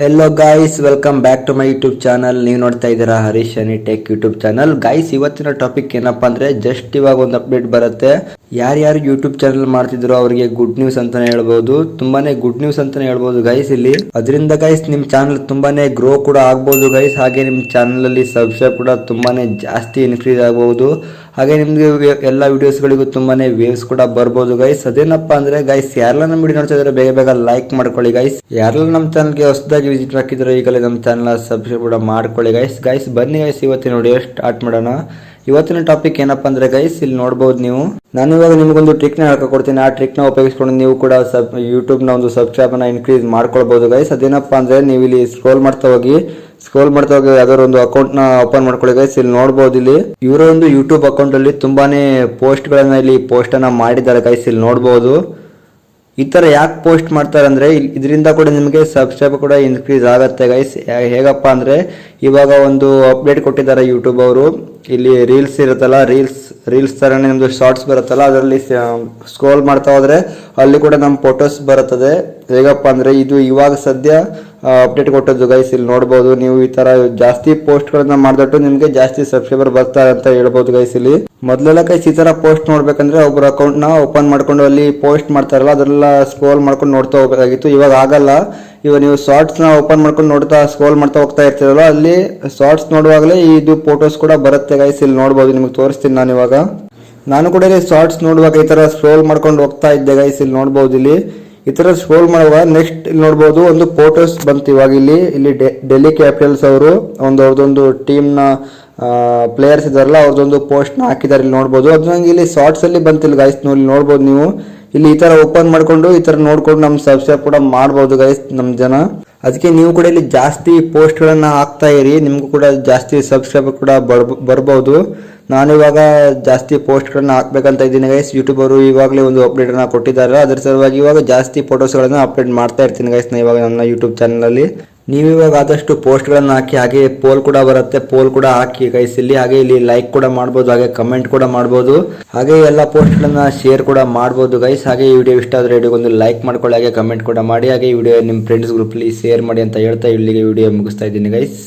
Hello guys, welcome back to my YouTube channel. ನೀವು ನೋಡ್ತಾ ಇದ್ದೀರಾ Harish Shani tech YouTube channel. Guys, ಇವತ್ತಿನ ಟಾಪಿಕ್ ಏನಪ್ಪಾ ಅಂದ್ರೆ ಜಸ್ಟ್ ಇವಾಗ ಒಂದು ಅಪ್ಡೇಟ್ ಬರುತ್ತೆ. ಯಾರ್ಯಾರು ಯೂಟ್ಯೂಬ್ ಚಾನಲ್ ಮಾಡ್ತಿದ್ರು ಅವರಿಗೆ ಗುಡ್ ನ್ಯೂಸ್ ಅಂತಾನೆ ಹೇಳ್ಬೋದು. ತುಂಬಾನೇ ಗುಡ್ ನ್ಯೂಸ್ ಅಂತಾನೆ ಹೇಳ್ಬೋದು ಗೈಸ್. ಇಲ್ಲಿ ಅದರಿಂದ ಗೈಸ್ ನಿಮ್ ಚಾನಲ್ ತುಂಬಾನೇ ಗ್ರೋ ಕೂಡ ಆಗ್ಬಹುದು ಗೈಸ್. ಹಾಗೆ ನಿಮ್ ಚಾನಲ್ ಅಲ್ಲಿ ಸಬ್ಸ್ಕ್ರೈಬ್ ಕೂಡ ತುಂಬಾನೇ ಜಾಸ್ತಿ ಇನ್ಕ್ರೀಸ್ ಆಗಬಹುದು. ಹಾಗೆ ನಿಮ್ಗೆ ಎಲ್ಲ ವಿಡಿಯೋಸ್ ಗಳಿಗೂ ತುಂಬಾನೇ ವೇವ್ಸ್ ಕೂಡ ಬರ್ಬೋದು ಗೈಸ್. ಅದೇನಪ್ಪಾ ಅಂದ್ರೆ ಗೈಸ್, ಯಾರೆಲ್ಲ ನಮ್ಮ ವಿಡಿಯೋ ನೋಡ್ತಾ ಇದ್ರೆ ಬೇಗ ಬೇಗ ಲೈಕ್ ಮಾಡ್ಕೊಳ್ಳಿ ಗೈಸ್. ಯಾರೆಲ್ಲ ನಮ್ಮ ಚಾನಲ್ಗೆ ಹೊಸದಾಗಿ ವಿಸಿಟ್ ಹಾಕಿದ್ರೆ ಈಗಲೇ ನಮ್ಮ ಚಾನಲ್ ಸಬ್ಸ್ಕ್ರೈಬ್ ಕೂಡ ಮಾಡ್ಕೊಳ್ಳಿ ಗೈಸ್. ಗೈಸ್ ಬನ್ನಿ ಗೈಸ್, ಇವತ್ತಿನ ವಿಡಿಯೋ ಸ್ಟಾರ್ಟ್ ಮಾಡೋಣ. ಇವತ್ತಿನ ಟಾಪಿಕ್ ಏನಪ್ಪಾ ಅಂದ್ರೆ ಗೈಸ್, ಇಲ್ಲಿ ನೋಡಬಹುದು ನೀವು. ನಾನು ಇವಾಗ ನಿಮಗೊಂದು ಟ್ರಿಕ್ ನ ಹೇಳ್ಕೊಡ್ತೀನಿ. ಆ ಟ್ರಿಕ್ ನ ಉಪಯೋಗಿಸ್ಕೊಂಡು ನೀವು ಕೂಡ ಯೂಟ್ಯೂಬ್ ನ ಒಂದು ಸಬ್ಸ್ಕ್ರೈಬ್ ನ ಇನ್ಕ್ರೀಸ್ ಮಾಡ್ಕೊಳ್ಬಹುದು ಗೈಸ್. ಅದೇನಪ್ಪಾ ಅಂದ್ರೆ ನೀವು ಇಲ್ಲಿ ಸ್ಕ್ರೋಲ್ ಮಾಡ್ತಾ ಹೋಗಿ ಯಾವ್ದಾದ್ರು ಒಂದು ಅಕೌಂಟ್ ನ ಓಪನ್ ಮಾಡ್ಕೊಳ್ಳಿ ಗೈಸ್. ಇಲ್ಲಿ ನೋಡಬಹುದು, ಇಲ್ಲಿ ಇವರ ಒಂದು ಯೂಟ್ಯೂಬ್ ಅಕೌಂಟ್ ಅಲ್ಲಿ ತುಂಬಾನೇ ಪೋಸ್ಟ್ ಗಳನ್ನ ಇಲ್ಲಿ ಪೋಸ್ಟ್ ಅನ್ನ ಮಾಡಿದ್ದಾರೆ ಗೈಸ್. ಇಲ್ಲಿ ನೋಡಬಹುದು. ಈ ತರ ಯಾಕೆ ಪೋಸ್ಟ್ ಮಾಡ್ತಾರೆ ಅಂದ್ರೆ ಇದರಿಂದ ಕೂಡ ನಿಮಗೆ ಸಬ್ಸ್ಕ್ರೈಬ್ ಕೂಡ ಇನ್ಕ್ರೀಸ್ ಆಗತ್ತೆ ಗೈಸ್. ಹೇಗಪ್ಪ ಅಂದ್ರೆ ಇವಾಗ ಒಂದು ಅಪ್ಡೇಟ್ ಕೊಟ್ಟಿದ್ದಾರೆ ಯೂಟ್ಯೂಬ್ ಅವರು. ಇಲ್ಲಿ ರೀಲ್ಸ್ ಇರುತ್ತಲ್ಲ, ರೀಲ್ಸ್ ತರನೇ ನಮ್ದು ಶಾರ್ಟ್ಸ್ ಬರುತ್ತಲ್ಲ, ಅದರಲ್ಲಿ ಸ್ಕ್ರೋಲ್ ಮಾಡ್ತಾ ಹೋದ್ರೆ ಅಲ್ಲಿ ಕೂಡ ನಮ್ಮ ಫೋಟೋಸ್ ಬರುತ್ತದೆ. ಹೇಗಪ್ಪ ಅಂದ್ರೆ ಇದು ಇವಾಗ ಸದ್ಯ ಅಪ್ಡೇಟ್ ಕೊಟ್ಟದ್ದು ಗೈಸ್. ಇಲ್ಲಿ ನೋಡಬಹುದು ನೀವು. ಈ ತರ ಜಾಸ್ತಿ ಪೋಸ್ಟ್ ಗಳನ್ನ ಮಾಡಿದಟ್ಟು ನಿಮ್ಗೆ ಜಾಸ್ತಿ ಸಬ್ಸ್ಕ್ರೈಬರ್ ಬರ್ತಾರೆ ಅಂತ ಹೇಳ್ಬಹುದು ಗೈಸ್. ಇಲ್ಲಿ ಮೊದಲೆಲ್ಲ ಗೈಸ್ ಈ ತರ ಪೋಸ್ಟ್ ನೋಡ್ಬೇಕಂದ್ರೆ ಒಬ್ಬರ ಅಕೌಂಟ್ ನ ಓಪನ್ ಮಾಡ್ಕೊಂಡು ಅಲ್ಲಿ ಪೋಸ್ಟ್ ಮಾಡ್ತಾರಲ್ಲ ಅದೆಲ್ಲ ಸ್ಕ್ರೋಲ್ ಮಾಡ್ಕೊಂಡು ನೋಡ್ತಾ ಹೋಗಬೇಕಾಗಿತ್ತು. ಇವಾಗ ಆಗಲ್ಲ. ಇವಾಗ ನೀವು ಶಾರ್ಟ್ಸ್ ನ ಓಪನ್ ಮಾಡ್ಕೊಂಡು ನೋಡ್ತಾ ಸ್ಕ್ರೋಲ್ ಮಾಡ್ತಾ ಹೋಗ್ತಾ ಇರ್ತೀರಲ್ಲ, ಅಲ್ಲಿ ಶಾರ್ಟ್ಸ್ ನೋಡುವಾಗಲೇ ಇದು ಫೋಟೋಸ್ ಕೂಡ ಬರುತ್ತೆ ಗೈಸ್. ಇಲ್ಲಿ ನೋಡಬಹುದು, ನಿಮ್ಗೆ ತೋರಿಸ್ತೀನಿ ನಾನು ಇವಾಗ. ನಾನು ಕೂಡ ಇಲ್ಲಿ ಶಾರ್ಟ್ಸ್ ನೋಡುವಾಗ ಈ ತರ ಸ್ಕ್ರೋಲ್ ಮಾಡ್ಕೊಂಡು ಹೋಗ್ತಾ ಇದ್ದೆ ಗೈಸ್. ಇಲ್ಲಿ ನೋಡಬಹುದು, ಇಲ್ಲಿ ಈ ತರ ಸ್ಕ್ರೋಲ್ ಮಾಡುವಾಗ ನೆಕ್ಸ್ಟ್ ಇಲ್ಲಿ ನೋಡಬಹುದು ಒಂದು ಫೋಟೋಸ್ ಬಂತು. ಇವಾಗ ಇಲ್ಲಿ ಡೆಲ್ಲಿ ಕ್ಯಾಪಿಟಲ್ಸ್ ಅವರು ಅವ್ರದೊಂದು ಟೀಮ್ ನ ಪ್ಲೇಯರ್ಸ್ ಇದಾರಲ್ಲ, ಅವ್ರದೊಂದು ಪೋಸ್ಟ್ ನ ಹಾಕಿದ್ದಾರೆ. ಇಲ್ಲಿ ನೋಡಬಹುದು. ಅದು ನಂಗೆ ಇಲ್ಲಿ ಶಾರ್ಟ್ಸ್ ಅಲ್ಲಿ ಬಂತಿಲ್ಲ ಗೈಸ್. ನೋಡಬಹುದು ನೀವು. ಇಲ್ಲಿ ಈ ತರ ಓಪನ್ ಮಾಡ್ಕೊಂಡು ಈ ತರ ನೋಡ್ಕೊಂಡು ನಮ್ ಸಬ್ಸ್ಕ್ರೈಬ್ ಕೂಡ ಮಾಡಬಹುದು ಗೈಸ್ ನಮ್ ಜನ. ಅದಕ್ಕೆ ನೀವು ಕೂಡ ಇಲ್ಲಿ ಜಾಸ್ತಿ ಪೋಸ್ಟ್ ಗಳನ್ನ ಹಾಕ್ತಾ ಇರಿ, ನಿಮ್ಗೂ ಕೂಡ ಜಾಸ್ತಿ ಸಬ್ಸ್ಕ್ರೈಬ್ ಕೂಡ ಬರ್ಬಹುದು. ನಾನು ಇವಾಗ ಜಾಸ್ತಿ ಪೋಸ್ಟ್ ಗಳನ್ನ ಹಾಕ್ಬೇಕಂತ ಇದ್ದೀನಿ ಗೈಸ್. ಯೂಟ್ಯೂಬ್ ಅವರು ಇವಾಗಲೇ ಒಂದು ಅಪ್ಡೇಟ್ ಅನ್ನ ಕೊಟ್ಟಿದ್ದಾರೆ. ಅದರ ಸಲುವಾಗಿ ಇವಾಗ ಜಾಸ್ತಿ ಫೋಟೋಸ್ ಗಳನ್ನ ಅಪ್ಡೇಟ್ ಮಾಡ್ತಾ ಇರ್ತೀನಿ ಗೈಸ್ ಇವಾಗ ನನ್ನ ಯೂಟ್ಯೂಬ್ ಚಾನಲ್ ಅಲ್ಲಿ. ನೀವು ಇವಾಗ ಆದಷ್ಟು ಪೋಸ್ಟ್ ಗಳನ್ನ ಹಾಕಿ, ಹಾಗೆ ಪೋಲ್ ಕೂಡ ಬರುತ್ತೆ, ಪೋಲ್ ಕೂಡ ಹಾಕಿ ಗೈಸ್ ಇಲ್ಲಿ. ಹಾಗೆ ಇಲ್ಲಿ ಲೈಕ್ ಕೂಡ ಮಾಡಬಹುದು, ಹಾಗೆ ಕಮೆಂಟ್ ಕೂಡ ಮಾಡಬಹುದು, ಹಾಗೆ ಎಲ್ಲ ಪೋಸ್ಟ್ ಗಳನ್ನ ಶೇರ್ ಕೂಡ ಮಾಡಬಹುದು ಗೈಸ್. ಹಾಗೆ ಈ ವಿಡಿಯೋ ಇಷ್ಟ ಆದ್ರೆ ವಿಡಿಯೋಗೊಂದು ಲೈಕ್ ಮಾಡ್ಕೊಳ್ಳಿ, ಹಾಗೆ ಕಮೆಂಟ್ ಕೂಡ ಮಾಡಿ, ಹಾಗೆ ಈ ವಿಡಿಯೋ ನಿಮ್ಮ ಫ್ರೆಂಡ್ಸ್ ಗ್ರೂಪ್ ಅಲ್ಲಿ ಶೇರ್ ಮಾಡಿ ಅಂತ ಹೇಳ್ತಾ ಇಲ್ಲಿಗೆ ವಿಡಿಯೋ ಮುಗಿಸ್ತಾ ಇದ್ದೀನಿ ಗೈಸ್.